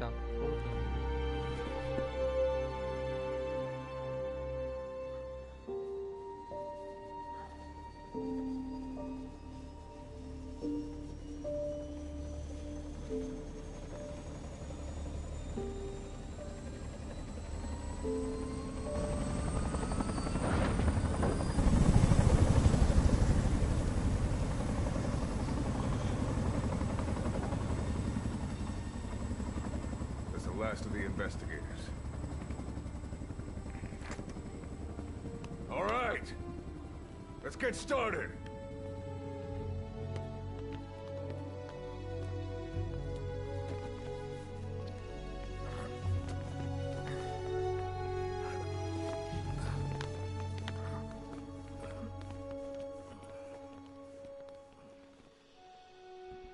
Scout. Forward to. Last of the investigators. All right, let's get started.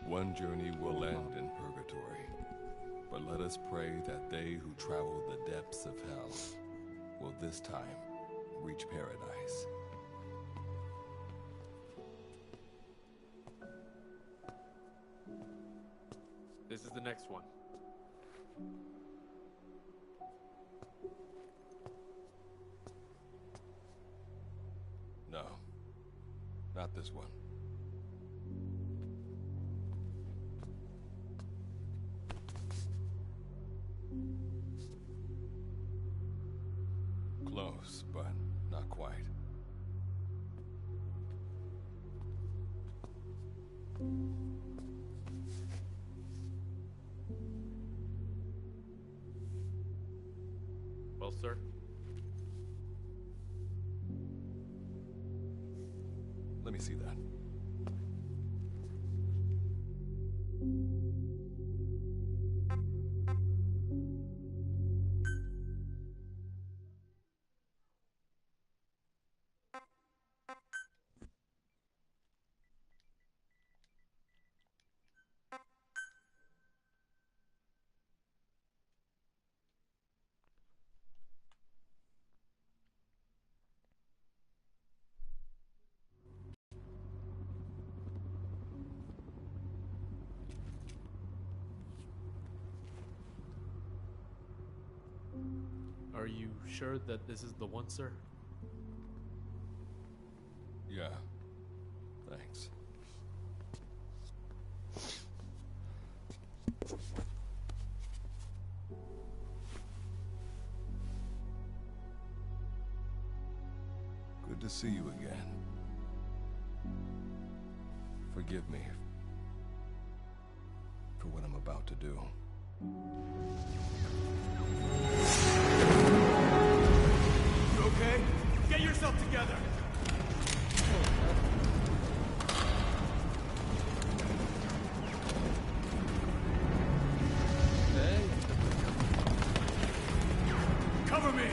One journey will end in purgatory. But let us pray that they who travel the depths of hell will this time reach paradise. This is the next one. No, not this one. Close, but not quite. Well, sir. Let me see that. Are you sure that this is the one, sir? Yeah. Thanks. Good to see you again. Forgive me for what I'm about to do. You okay? Get yourself together! Hey. Cover me!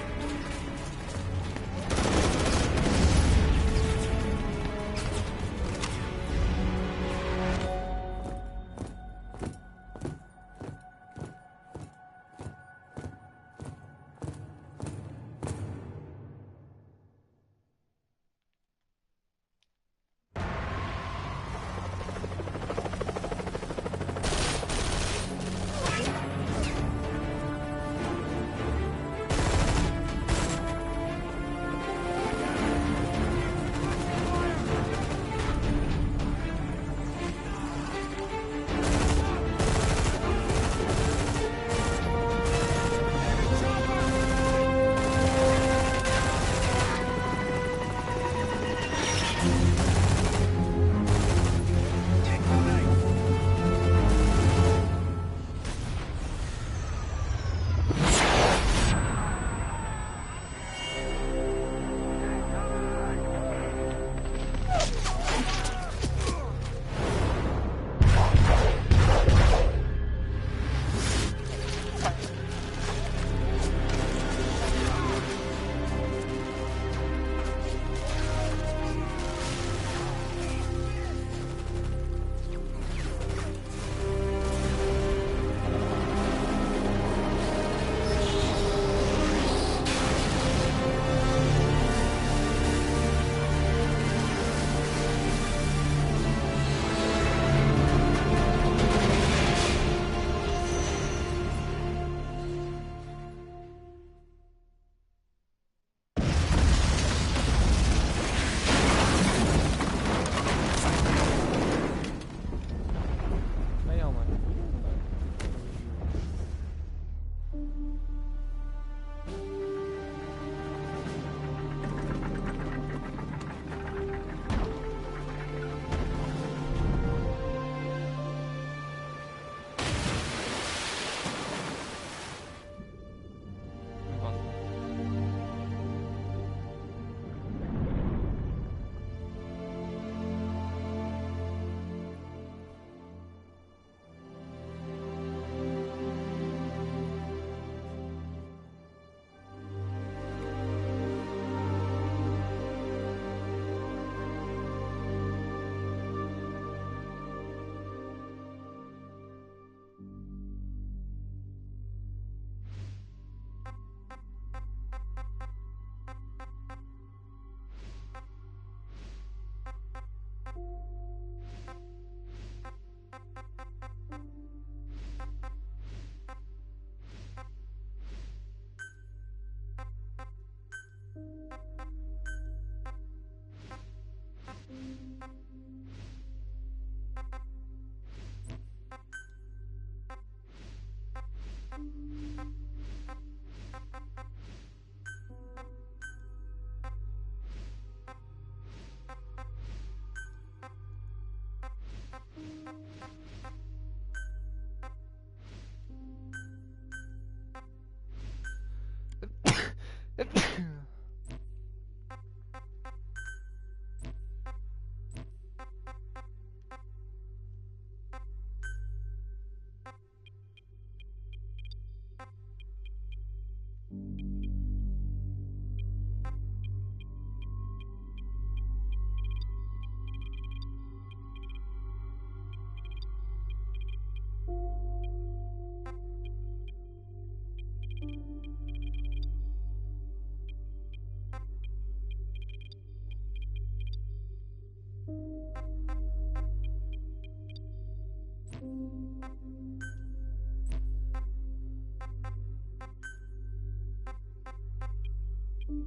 You're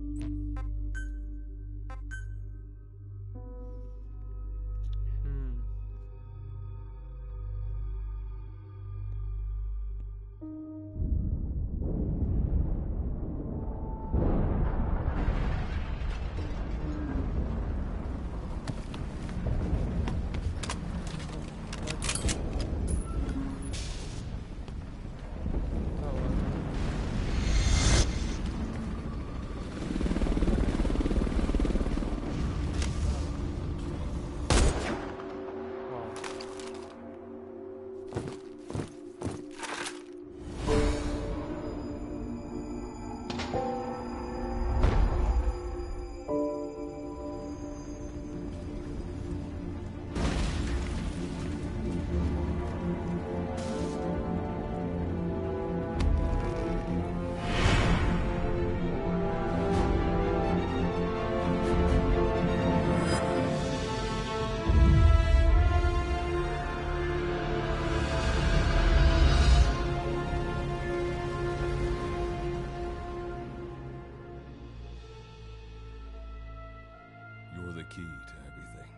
the key to everything.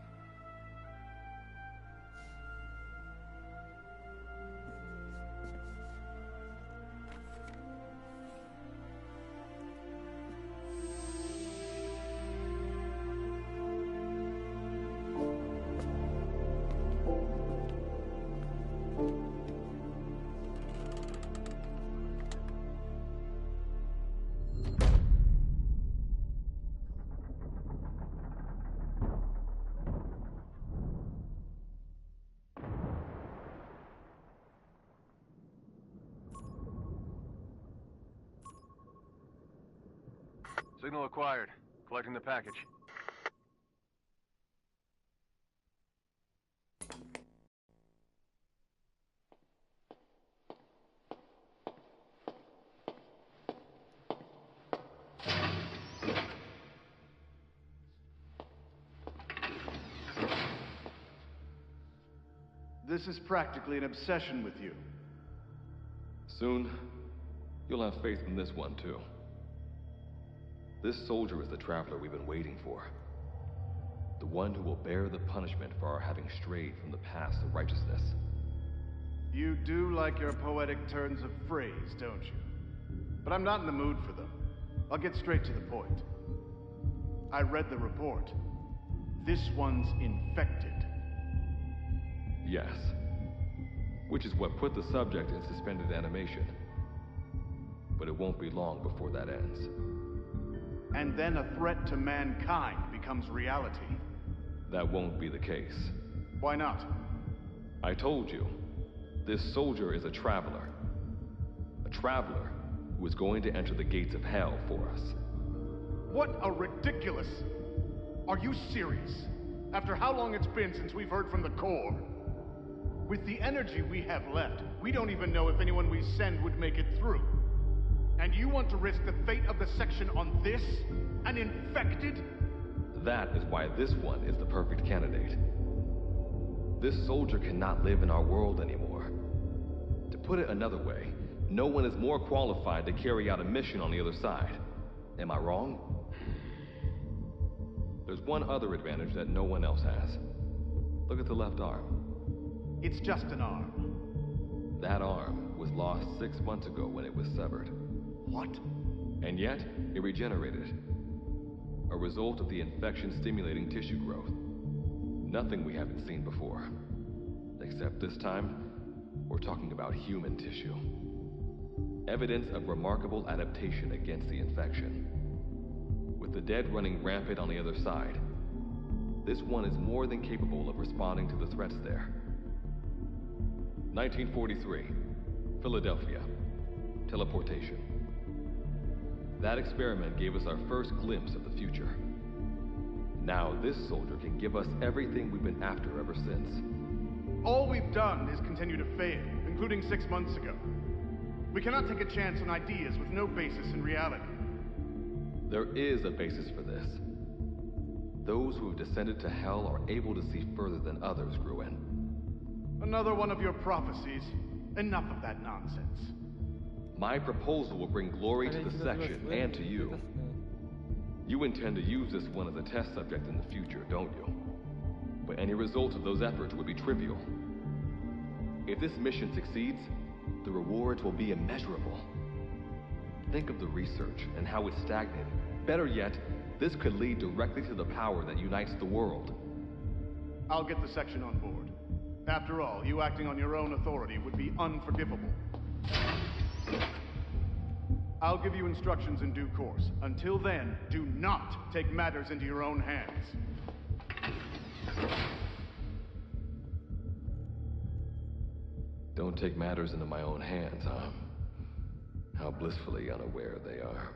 Signal acquired. Collecting the package. This is practically an obsession with you. Soon, you'll have faith in this one, too. This soldier is the traveler we've been waiting for. The one who will bear the punishment for our having strayed from the paths of righteousness. You do like your poetic turns of phrase, don't you? But I'm not in the mood for them. I'll get straight to the point. I read the report. This one's infected. Yes. Which is what put the subject in suspended animation. But it won't be long before that ends. And then a threat to mankind becomes reality. That won't be the case. Why not? I told you, this soldier is a traveler. A traveler who is going to enter the gates of hell for us. What a ridiculous... Are you serious? After how long it's been since we've heard from the Corps? With the energy we have left, we don't even know if anyone we send would make it through. And you want to risk the fate of the section on this? An infected? That is why this one is the perfect candidate. This soldier cannot live in our world anymore. To put it another way, no one is more qualified to carry out a mission on the other side. Am I wrong? There's one other advantage that no one else has. Look at the left arm. It's just an arm. That arm was lost 6 months ago when it was severed. What? And yet, it regenerated. A result of the infection-stimulating tissue growth. Nothing we haven't seen before. Except this time, we're talking about human tissue. Evidence of remarkable adaptation against the infection. With the dead running rampant on the other side, this one is more than capable of responding to the threats there. 1943, Philadelphia. Teleportation. That experiment gave us our first glimpse of the future. Now this soldier can give us everything we've been after ever since. All we've done is continue to fail, including 6 months ago. We cannot take a chance on ideas with no basis in reality. There is a basis for this. Those who have descended to hell are able to see further than others, Gruen. Another one of your prophecies. Enough of that nonsense. My proposal will bring glory to the section and to you. You intend to use this one as a test subject in the future, don't you? But any result of those efforts would be trivial. If this mission succeeds, the rewards will be immeasurable. Think of the research and how it's stagnated. Better yet, this could lead directly to the power that unites the world. I'll get the section on board. After all, you acting on your own authority would be unforgivable. I'll give you instructions in due course. Until then, do not take matters into your own hands. Don't take matters into my own hands, huh? How blissfully unaware they are.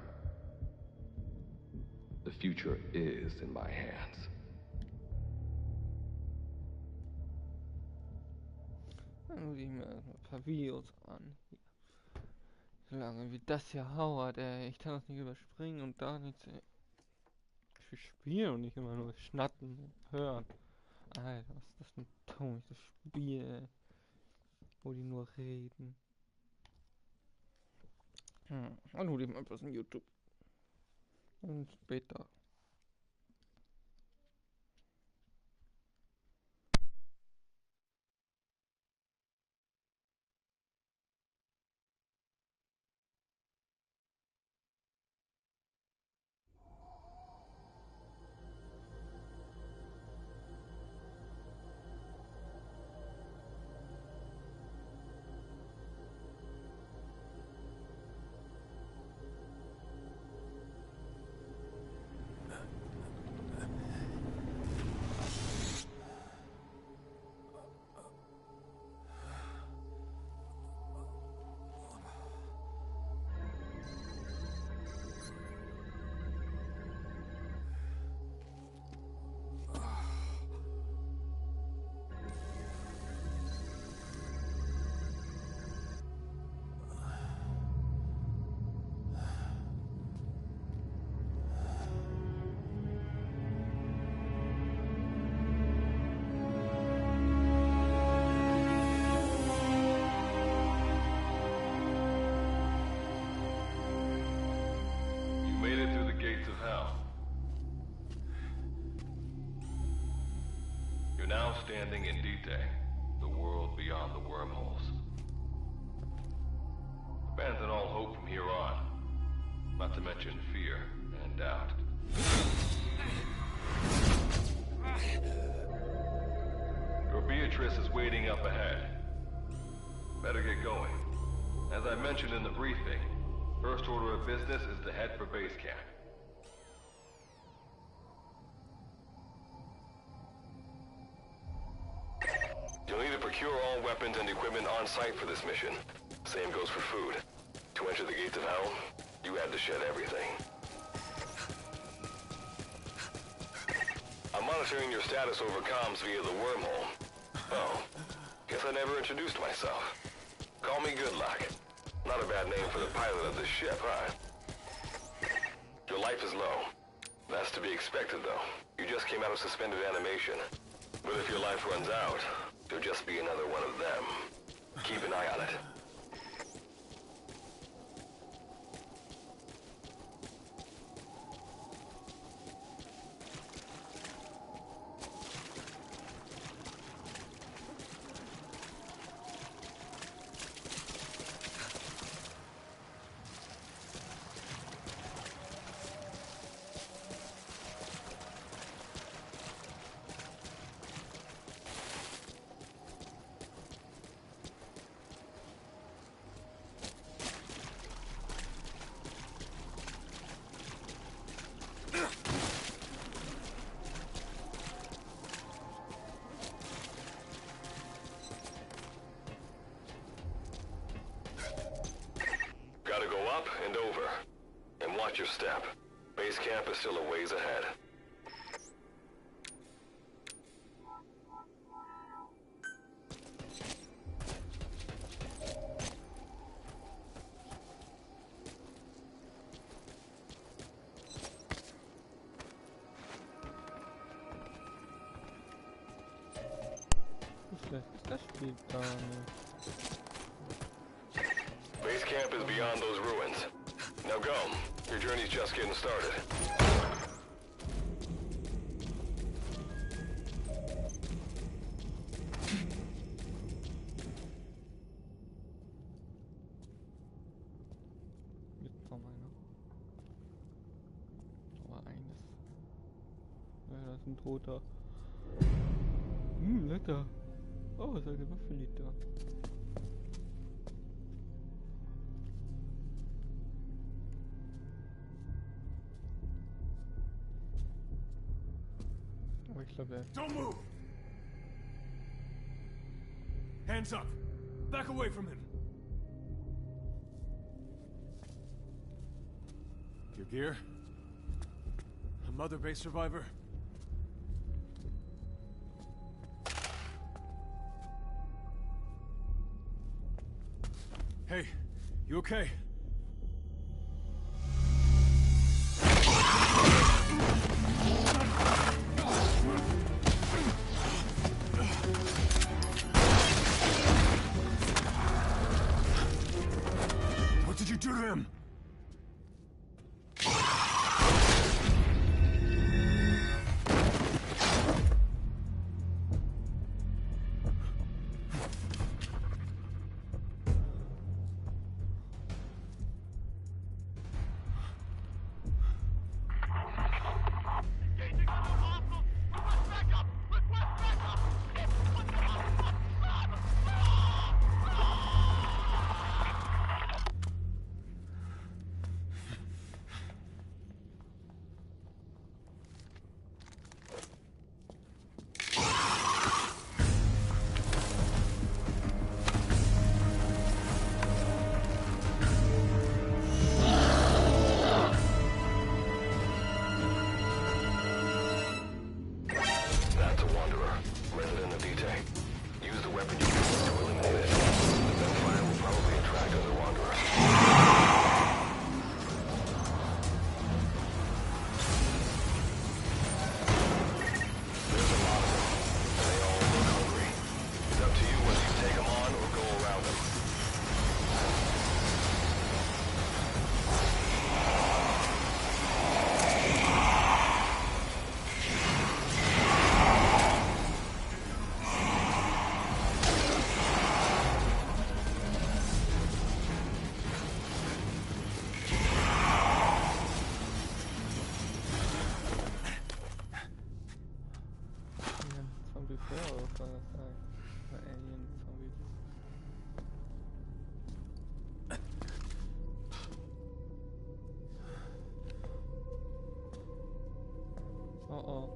The future is in my hands. Dann muss ich mir erstmal ein paar Videos an. So lange wie das hier dauert, ey. Ich kann das nicht überspringen und da nichts, ey. Ich will spielen und nicht immer nur schnatten und hören. Alter, was ist das für ein trauriges Spiel, ey. Wo die nur reden. Dann hol ich mal etwas in YouTube. Und später. Standing in Dite, the world beyond the wormholes. Abandon all hope from here on, not to mention fear and doubt. Your Beatrice is waiting up ahead. Better get going. As I mentioned in the briefing, first order of business is to head for base camp. You'll need to procure all weapons and equipment on site for this mission. Same goes for food. To enter the gates of hell, you had to shed everything. I'm monitoring your status over comms via the wormhole. Oh, guess I never introduced myself. Call me Good Luck. Not a bad name for the pilot of this ship, huh? Your life is low. That's to be expected, though. You just came out of suspended animation. But if your life runs out, you'll just be another one of them. Keep an eye on it. Gotta go up and over. And watch your step. Base camp is still a ways ahead. Das spielt gar nicht. Base camp is beyond those ruins. Now go. Your journey's just getting started. Da ist ein Toter. Lecker. Oh, seine Waffe liegt da. Aber ich glaube, Don't move! Hands up! Back away from him! Your gear? A Mother Base survivor? Hey, you okay? What did you do to him? Oh.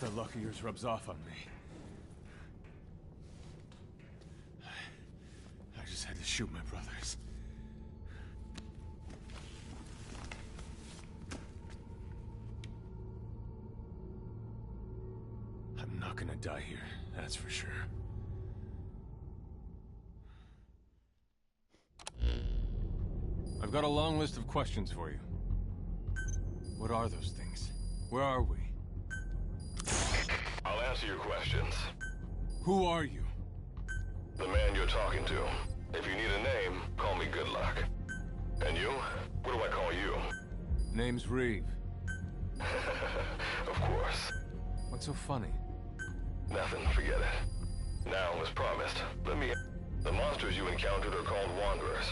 That luck of yours rubs off on me. I just had to shoot my brothers. I'm not gonna die here, that's for sure. I've got a long list of questions for you. What are those things? Where are we? I'll answer your questions. Who are you? The man you're talking to. If you need a name, call me Good Luck. And you? What do I call you? Name's Reeve. Of course. What's so funny? Nothing, forget it. Now, as promised, The monsters you encountered are called Wanderers.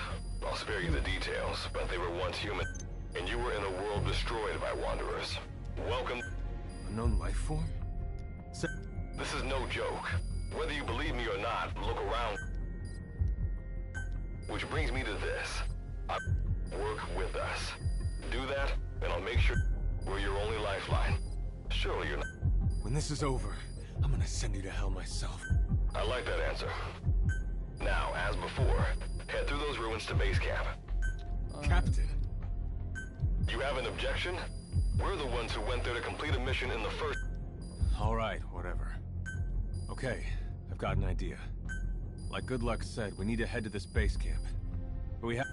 I'll spare you the details, but they were once human, and you were in a world destroyed by Wanderers. Welcome. Unknown life form? This is no joke. Whether you believe me or not, look around. Which brings me to this. Work with us. Do that, and I'll make sure we're your only lifeline. Surely you're not. When this is over, I'm gonna send you to hell myself. I like that answer. Now, as before, head through those ruins to base camp. Captain, You have an objection? We're the ones who went there to complete a mission in the first... Alright, whatever. Okay, I've got an idea. Like Good Luck said, we need to head to this base camp. But we have...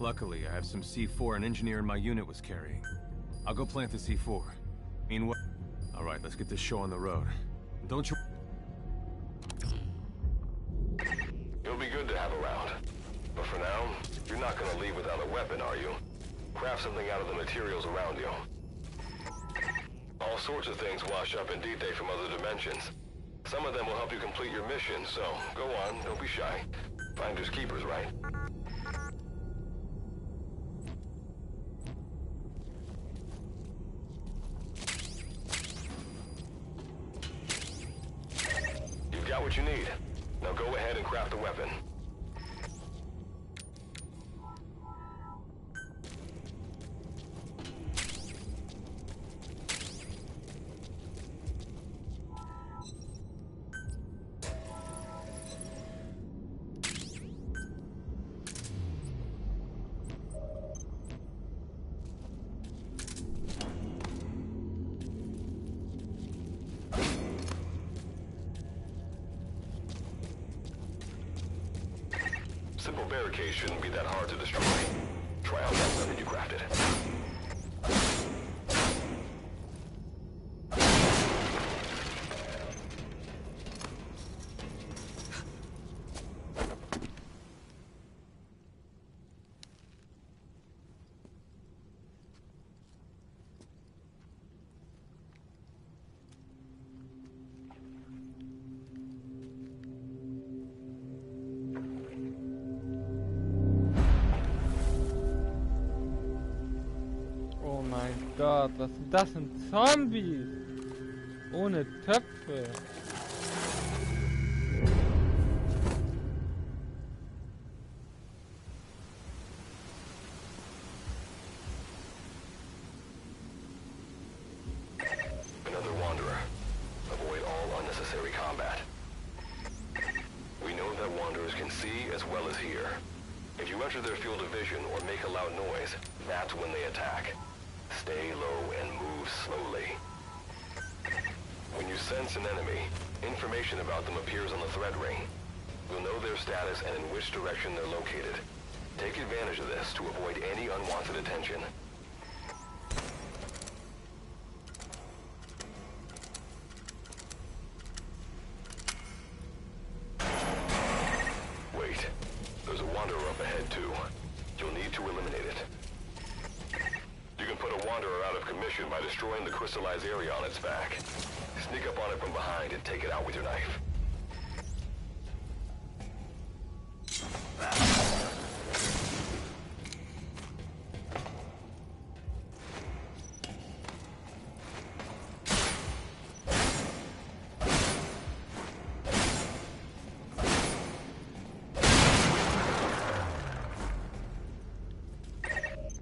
Luckily, I have some C4 an engineer in my unit was carrying. I'll go plant the C4. Meanwhile... Alright, let's get this show on the road. Don't you... You'll be good to have around. But for now, you're not gonna leave without a weapon, are you? Craft something out of the materials around you. All sorts of things wash up in D-Day from other dimensions. Some of them will help you complete your mission, so go on, don't be shy. Finders keepers, right? You've got what you need. Now go ahead and craft a weapon. Simple barricade shouldn't be that hard to destroy. Try out that weapon you crafted. Oh mein Gott, was sind das denn Zombies? Ohne Töpfe. Another Wanderer. Avoid all unnecessary combat. We know that Wanderers can see as well as hear. If you enter their field of vision or make a loud noise, that's when they attack. Stay low and move slowly. When you sense an enemy, information about them appears on the threat ring. You'll know their status and in which direction they're located. Take advantage of this to avoid any unwanted attention. Wait, there's a Wanderer up ahead too. You'll need to eliminate it. You can put a Wanderer out of commission by destroying the crystallized area on its back. Sneak up on it from behind and take it out with your knife.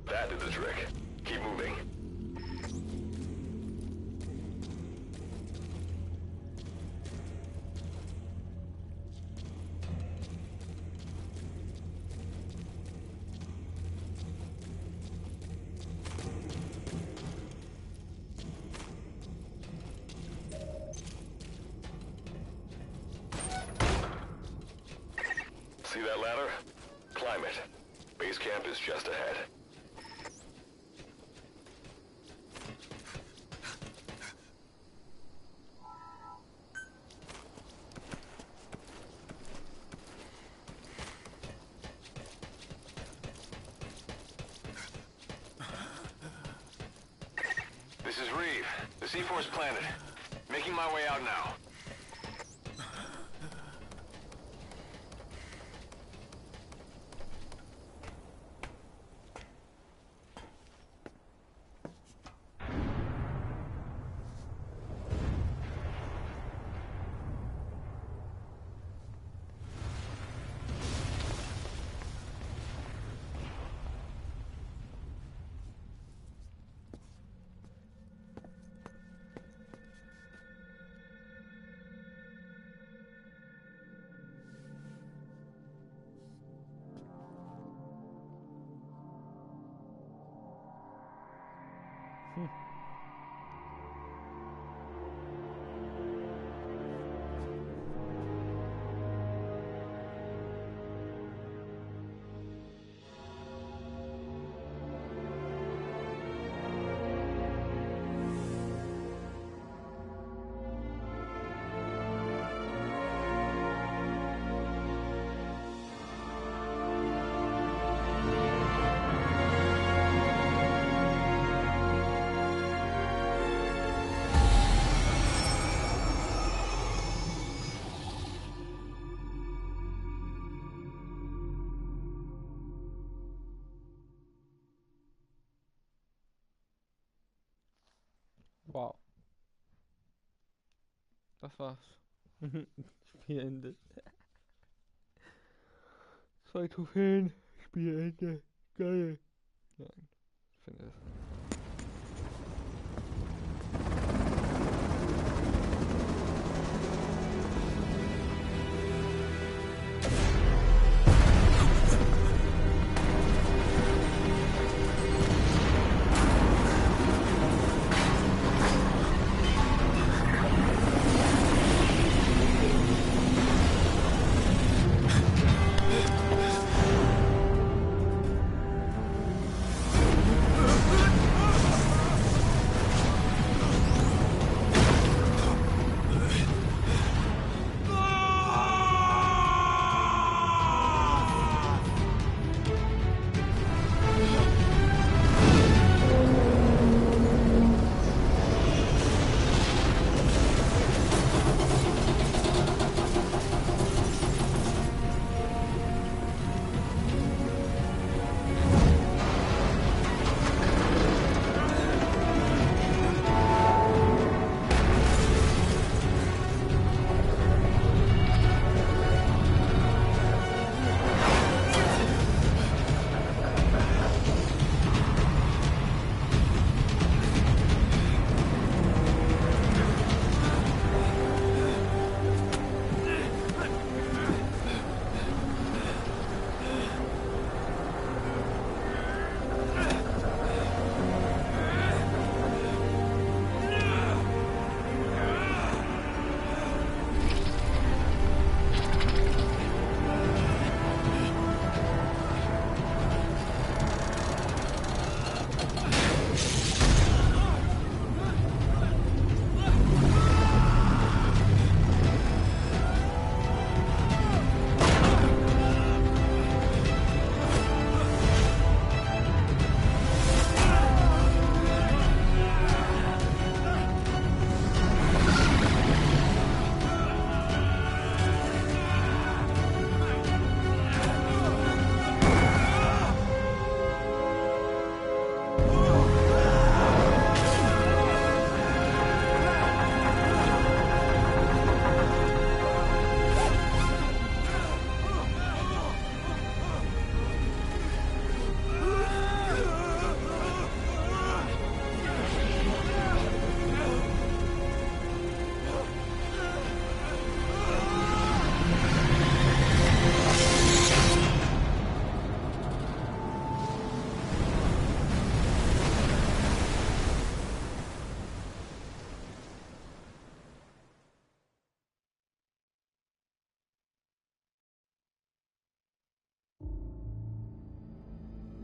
That did the trick. Keep moving. See that ladder? Climb it. Base camp is just ahead. This is Reeve. The C4's planted. Making my way out now. Wow. Das war's. Spielende. 2 Trophäen. Spielende. Geil. Nein. Ich finde es.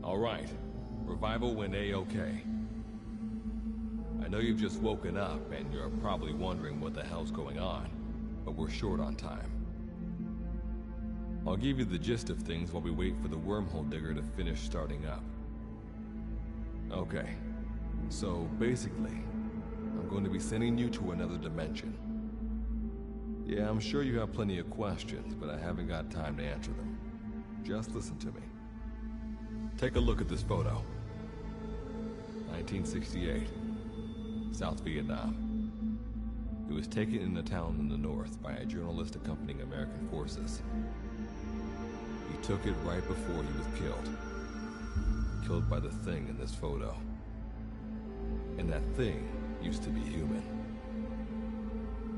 All right. Revival went A-okay. I know you've just woken up and you're probably wondering what the hell's going on, but we're short on time. I'll give you the gist of things while we wait for the wormhole digger to finish starting up. Okay. So, basically, I'm going to be sending you to another dimension. Yeah, I'm sure you have plenty of questions, but I haven't got time to answer them. Just listen to me. Take a look at this photo. 1968. South Vietnam. It was taken in a town in the north by a journalist accompanying American forces. He took it right before he was killed. Killed by the thing in this photo. And that thing used to be human.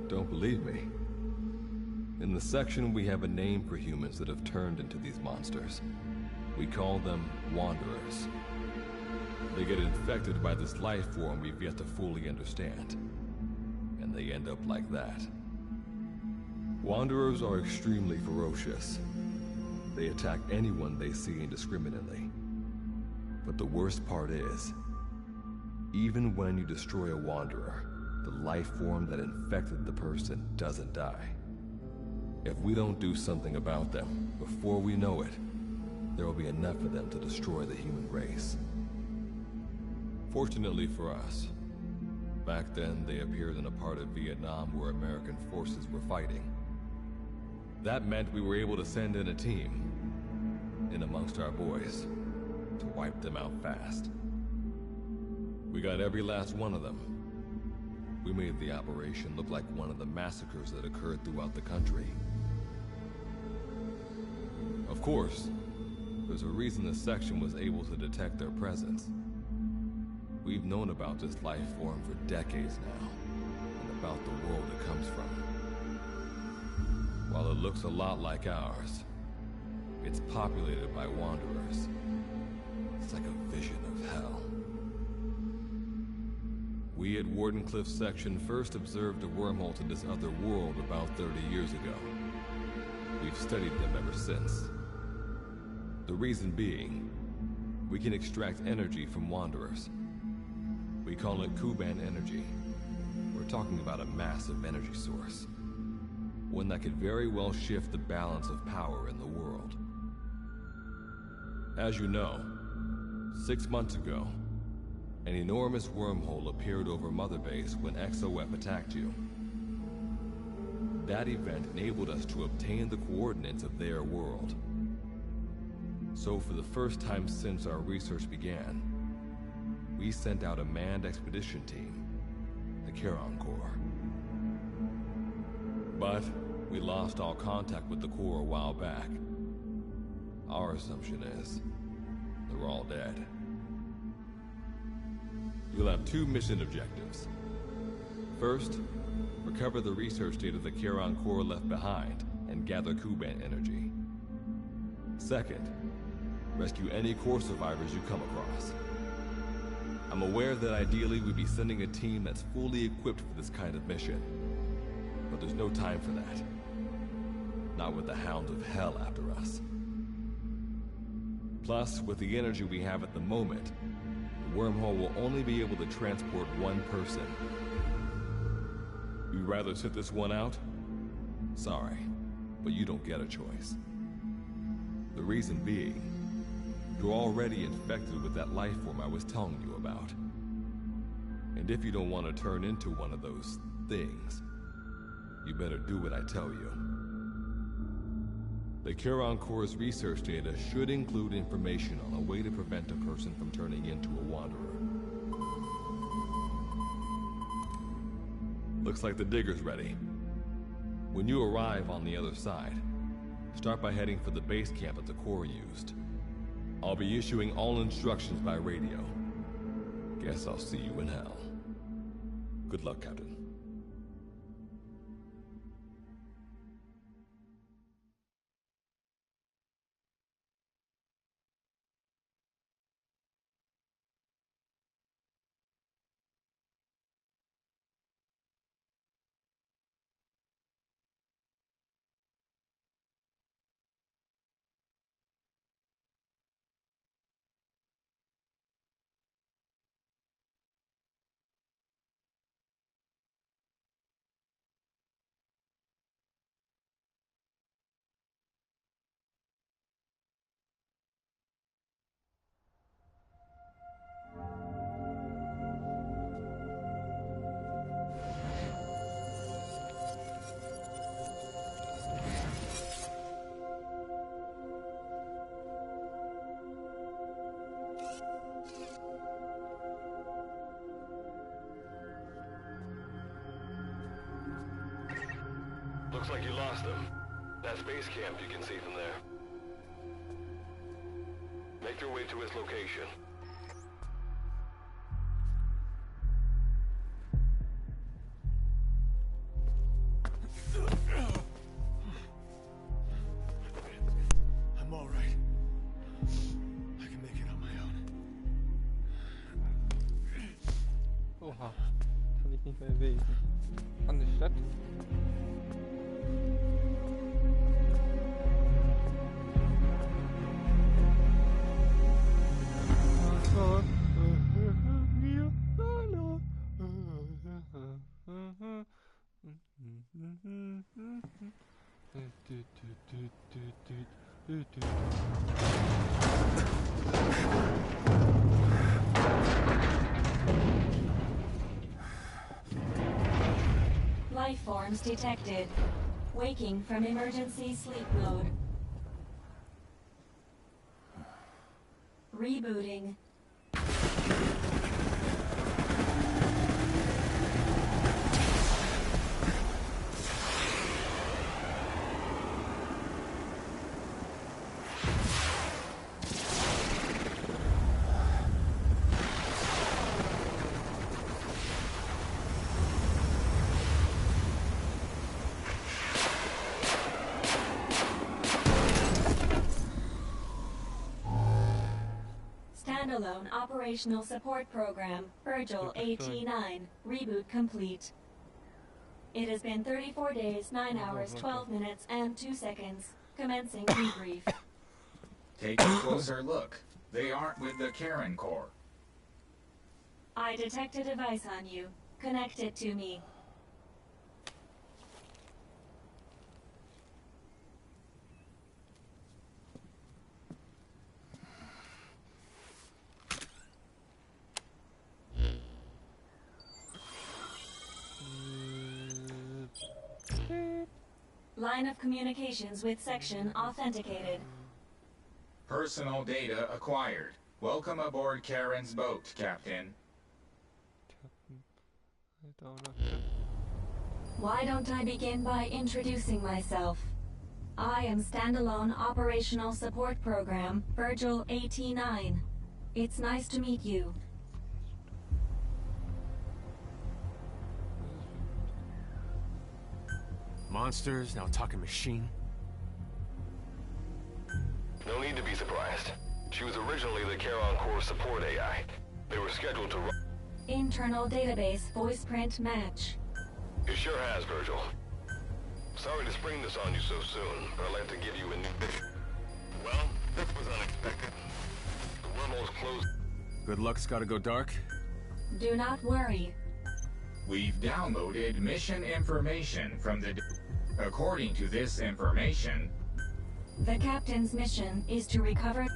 Don't believe me? In the section, we have a name for humans that have turned into these monsters. We call them Wanderers. They get infected by this life form we've yet to fully understand. And they end up like that. Wanderers are extremely ferocious. They attack anyone they see indiscriminately. But the worst part is, even when you destroy a Wanderer, the life form that infected the person doesn't die. If we don't do something about them, before we know it, there will be enough of them to destroy the human race. Fortunately for us, back then they appeared in a part of Vietnam where American forces were fighting. That meant we were able to send in a team, in amongst our boys, to wipe them out fast. We got every last one of them. We made the operation look like one of the massacres that occurred throughout the country. Of course, there's a reason the section was able to detect their presence. We've known about this life form for decades now, and about the world it comes from. While it looks a lot like ours, it's populated by Wanderers. It's like a vision of hell. We at Wardenclyffe Section first observed a wormhole to this other world about 30 years ago. We've studied them ever since. The reason being, we can extract energy from Wanderers. We call it Kuban energy. We're talking about a massive energy source. One that could very well shift the balance of power in the world. As you know, 6 months ago, an enormous wormhole appeared over Mother Base when XOF attacked you. That event enabled us to obtain the coordinates of their world. So for the first time since our research began, we sent out a manned expedition team, the Charon Corps. But we lost all contact with the Corps a while back. Our assumption is they're all dead. You'll have 2 mission objectives. First, recover the research data the Charon Corps left behind and gather Kuban energy. Second, rescue any Corps survivors you come across. I'm aware that ideally we'd be sending a team that's fully equipped for this kind of mission, but there's no time for that. Not with the Hound of Hell after us. Plus, with the energy we have at the moment, the wormhole will only be able to transport one person. You'd rather sit this one out? Sorry, but you don't get a choice. The reason being, you're already infected with that life form I was telling you about. And if you don't want to turn into one of those things, you better do what I tell you. The Charon Corps' research data should include information on a way to prevent a person from turning into a Wanderer. Looks like the digger's ready. When you arrive on the other side, start by heading for the base camp that the Corps used. I'll be issuing all instructions by radio. Guess I'll see you in hell. Good luck, Captain. Looks like you lost them. That's base camp you can see from there. Make your way to his location. I'm all right. I can make it on my own. mich nicht bewegen. An der Stadt. Life forms detected. Waking from emergency sleep mode. Rebooting. Standalone Operational Support Program, Virgil AT9, reboot complete. It has been 34 days, 9 hours, 12 minutes, and 2 seconds. Commencing debrief. Take a closer look. They aren't with the Karen Corps. I detect a device on you. Connect it to me. Line of communications with section authenticated. Personal data acquired. Welcome aboard Karen's boat, Captain. Why don't I begin by introducing myself? I am Standalone Operational Support Program, Virgil AT9. It's nice to meet you. Monsters, now talking machine. No need to be surprised. She was originally the Charon Corps support AI. They were scheduled to run. Internal database voice print match. It sure has, Virgil. Sorry to spring this on you so soon, but I'd like to give you a new mission. Well, this was unexpected. The wormhole's closed. Good luck's gotta go dark. Do not worry. We've downloaded mission information from the... According to this information... The captain's mission is to recover...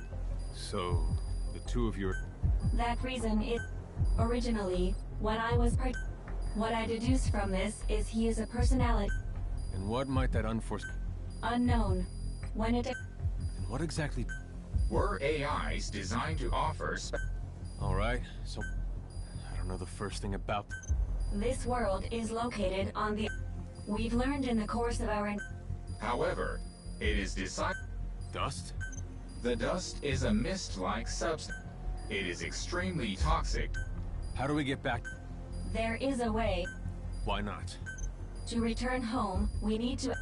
So, the two of you are... That reason is... Originally, when I was what I deduced from this is he is a personality... And what might that unforeseen... Unknown. When it... And what exactly... We're AIs designed to offer... Alright, so... I don't know the first thing about... This world is located on the... We've learned in the course of our... However, it is decided... Dust? The dust is a mist-like substance. It is extremely toxic. How do we get back? There is a way. Why not? To return home, we need to...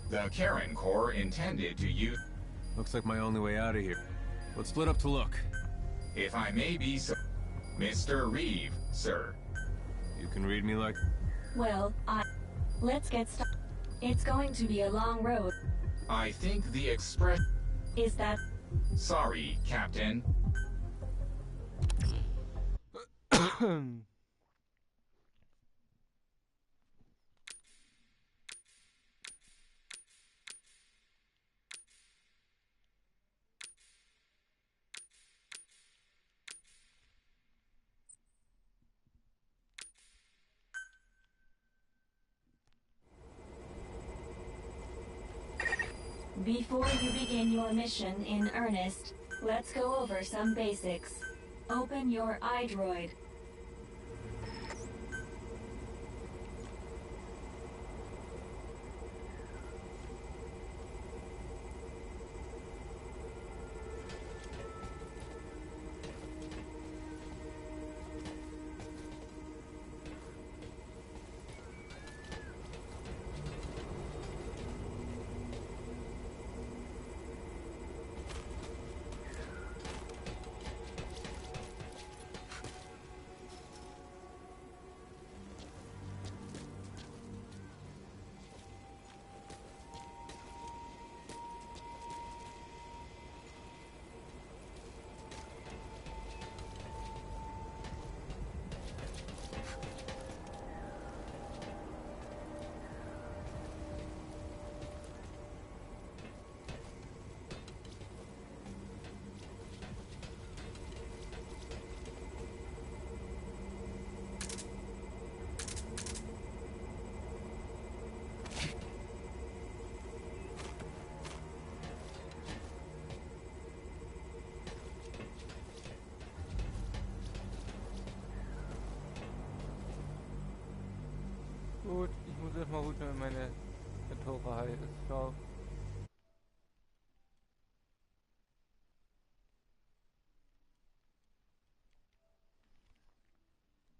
The Karen Corps intended to use... Looks like my only way out of here. Let's split up to look. If I may be so... Mr. Reeve, sir. You can read me like... Well, Let's get started. It's going to be a long road. I think the express... Is that... Sorry, Captain. Before you begin your mission in earnest, let's go over some basics. Open your iDroid. Gut, ich muss erstmal gut, wenn meine Tore heilt ist. Ciao.